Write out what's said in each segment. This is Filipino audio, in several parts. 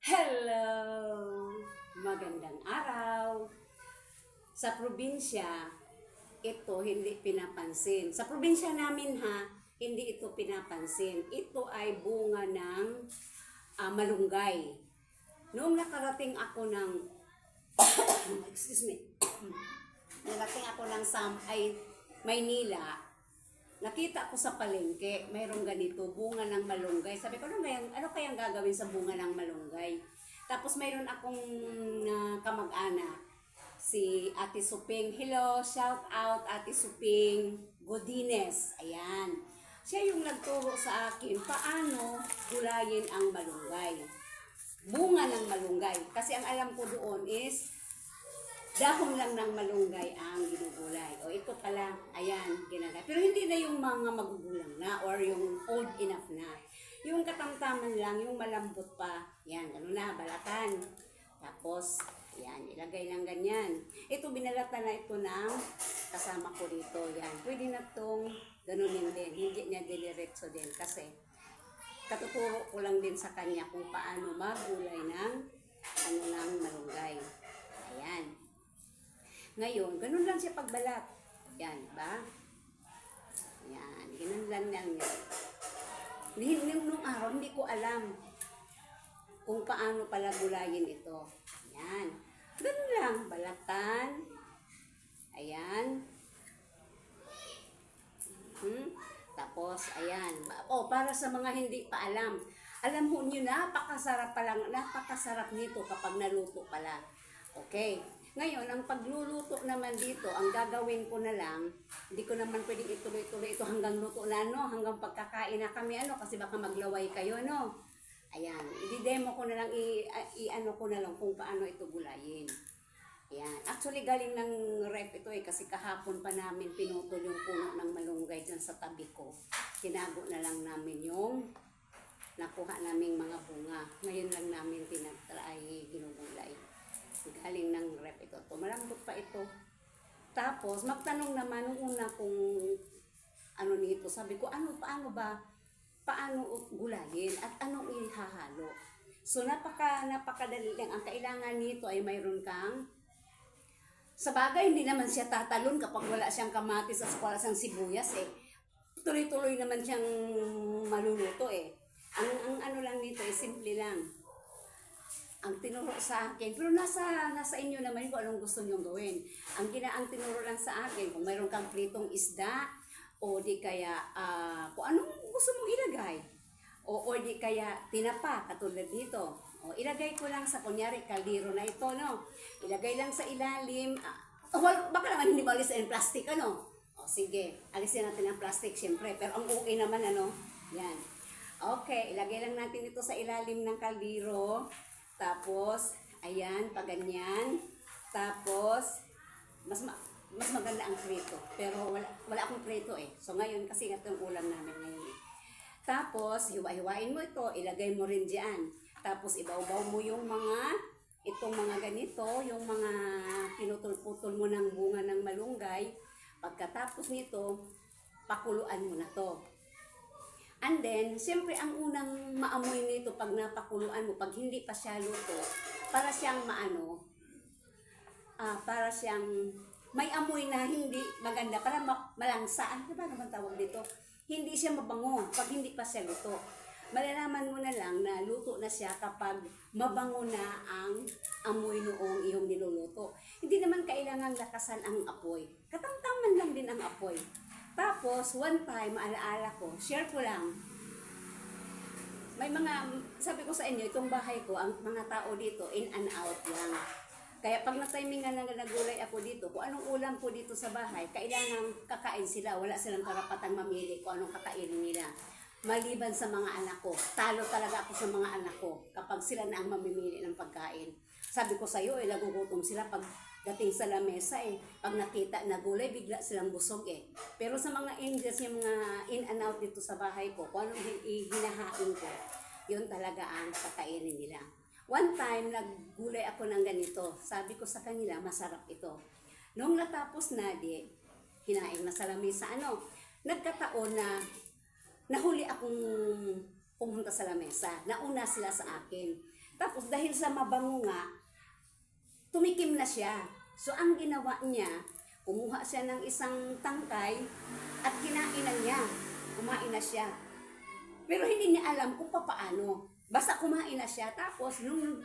Hello! Magandang araw! Sa probinsya, ito hindi pinapansin. Sa probinsya namin hindi ito pinapansin. Ito ay bunga ng malunggay. Noong nakarating ako ng excuse me. Nakarating ako ng Maynila. Nakita ko sa palengke, mayroong ganito, bunga ng malunggay. Sabi ko, ano kayang gagawin sa bunga ng malunggay? Tapos mayroon akong kamag-anak, si Ate Suping. Hello, shout out Ate Suping Godines. Ayan. Siya yung nagturo sa akin paano gulayin ang malunggay. Bunga ng malunggay. Kasi ang alam ko doon is dahon lang ng malunggay ang ginugulay. O ito pala, ayan, ginagay. Pero hindi na yung mga magugulang na or yung old enough na. Yung katamtaman lang, yung malambot pa. Yan, ano na, balatan. Tapos, yan, ilagay lang ganyan. Ito, binalatan na ito ng kasama ko dito. Yan, pwede na itong ganunin din. Hindi niya diliretso din kasi katuturo ko lang din sa kanya kung paano magulay ng ng malunggay. Ayan. Ngayon, ganun lang siya pagbalat. Yan, ba? Yan, ganun lang yan. Nung araw, hindi ko alam kung paano pala gulayin ito. Yan. Ganun lang, balatan. Ayan. Tapos, ayan. Para sa mga hindi pa alam. Alam mo nyo, napakasarap nito kapag naluto pala. Okay. Ngayon, ang pagluluto naman dito, ang gagawin ko na lang, hindi ko naman pwedeng ituloy-tuloy ito hanggang luto na, hanggang pagkakain na kami, kasi baka maglaway kayo, Ayan, i-demo ko na lang, i-ano ko na lang kung paano ito gulayin. Ayan, actually galing ng rep ito kasi kahapon pa namin pinutol yung puno ng malunggay dyan sa tabi ko. Tinago na lang namin yung nakuha naming mga bunga. Ngayon lang namin tinatry ginugulay. Galing ng rep ito. Malambot pa ito. Tapos, magtanong naman nung una kung ano nito. Sabi ko, paano gulayin at anong ihahalo. So, napakadali lang. Ang kailangan nito ay mayroon kang, sa bagay, hindi naman siya tatalon kapag wala siyang kamatis at wala siyang sibuyas Tuloy-tuloy naman siyang maluluto Ang ano lang nito simple lang. Ang tinuro sa akin, pero nasa inyo naman kung anong gusto nyo gawin. Ang tinuro lang sa akin, kung mayroon kang pritong isda, o di kaya kung anong gusto mong ilagay. O di kaya tinapa, katulad dito. O ilagay ko lang sa, kunyari, kaldero na ito, Ilagay lang sa ilalim. Baka naman hindi maalis ang plastic, O sige, alisin natin ang plastic, syempre. Pero ang okay naman, Yan. Okay, ilagay lang natin ito sa ilalim ng kaldero. Tapos, ayan, paganyan. Tapos, mas maganda ang prito. Pero wala akong prito So, ngayon, kasi ito yung ulam namin ngayon Tapos, hiwa-hiwain mo ito. Ilagay mo rin dyan. Tapos, ibaw-baw mo yung itong mga ganito, yung mga pinutol-putol mo ng bunga ng malunggay. Pagkatapos nito, pakuluan mo na to. And then, siyempre, ang unang maamoy nito pag napakuluan mo, pag hindi pa siya luto, para siyang para siyang may amoy na hindi maganda, para malangsa. Ano ba naman tawag dito? Hindi siya mabango pag hindi pa siya luto. Malalaman mo na lang na luto na siya kapag mabango na ang amoy noong iyong niluluto. Hindi naman kailangang lakasan ang apoy. Katamtaman lang din ang apoy. Tapos, one time, maalaala ko, share ko lang. May sabi ko sa inyo, itong bahay ko, ang mga tao dito, in and out lang. Kaya pag na-timingan na nagulay ako dito, kung anong ulam ko dito sa bahay, kailangan kakain sila. Wala silang karapatang mamili kung anong kakainin nila. Maliban sa mga anak ko. Talo talaga ako sa mga anak ko kapag sila na ang mamimili ng pagkain. Sabi ko sa iyo, nagugutom sila pag dating sa lamesa Pag nakita na gulay, bigla silang busog Pero sa mga Indians, yung mga in and out dito sa bahay ko, kung anong hinahain ko, yun talaga ang kakainin nila. One time, naggulay ako ng ganito. Sabi ko sa kanila, masarap ito. Nung natapos na, hinaing na sa lamesa. Nagkataon na nahuli akong pumunta sa lamesa. Nauna sila sa akin. Tapos dahil sa mabango nga, tumikim na siya. So ang ginawa niya, kumuha siya ng isang tangkay at kinain na niya. Kumain na siya. Pero hindi niya alam kung paano. Basta kumain na siya. Tapos nung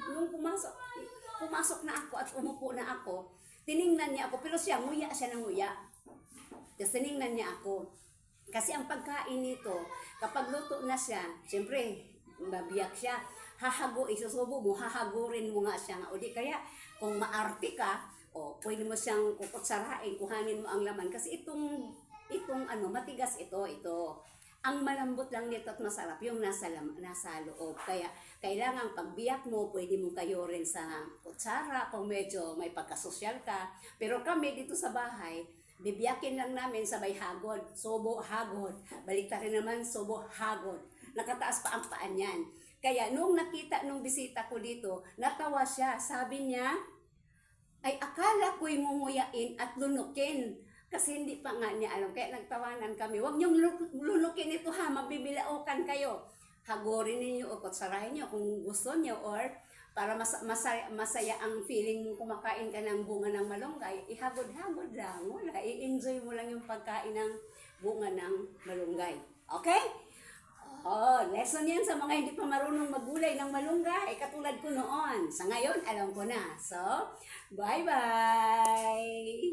pumasok na ako at umupo na ako, tiningnan niya ako. Pero siya, nguya siya ng nguya. Tapos tiningnan niya ako. Kasi ang pagkain nito, kapag luto na siya, siyempre, mabiyak siya. Isusubo mo, hahagurin mo nga siya. O di kaya, kung maarte ka, pwede mo siyang kukutsarain, kuhanin mo ang laman. Kasi itong matigas ito. Ang malambot lang nito at masarap yung nasa loob. Kaya kailangan pagbiyak mo, pwede mong kayurin sa kutsara kung medyo may pagkasosyal ka. Pero kami dito sa bahay, bibiyakin lang namin sabay hagod. Sobo, hagod. Baliktarin naman, sobo, hagod. Nakataas pa ang paan yan. Kaya nung nakita nung bisita ko dito, natawa siya. Sabi niya, ay akala ko'y ngunguyain at lunukin. Kasi hindi pa nga niya alam. Kaya nagtawanan kami. Huwag niyong lunukin ito ha. Mabibilaukan kayo. Hagorin ninyo o kutsarahin niyo kung gusto niyo. Or para masaya ang feeling mo kumakain ka ng bunga ng malunggay, ihagod-hagod lang. Wala. I-enjoy mo lang yung pagkain ng bunga ng malunggay. Okay? Lesson yan sa mga hindi pa marunong maggulay ng malunggay. Katulad ko noon. Sa ngayon, alam ko na. So, bye-bye!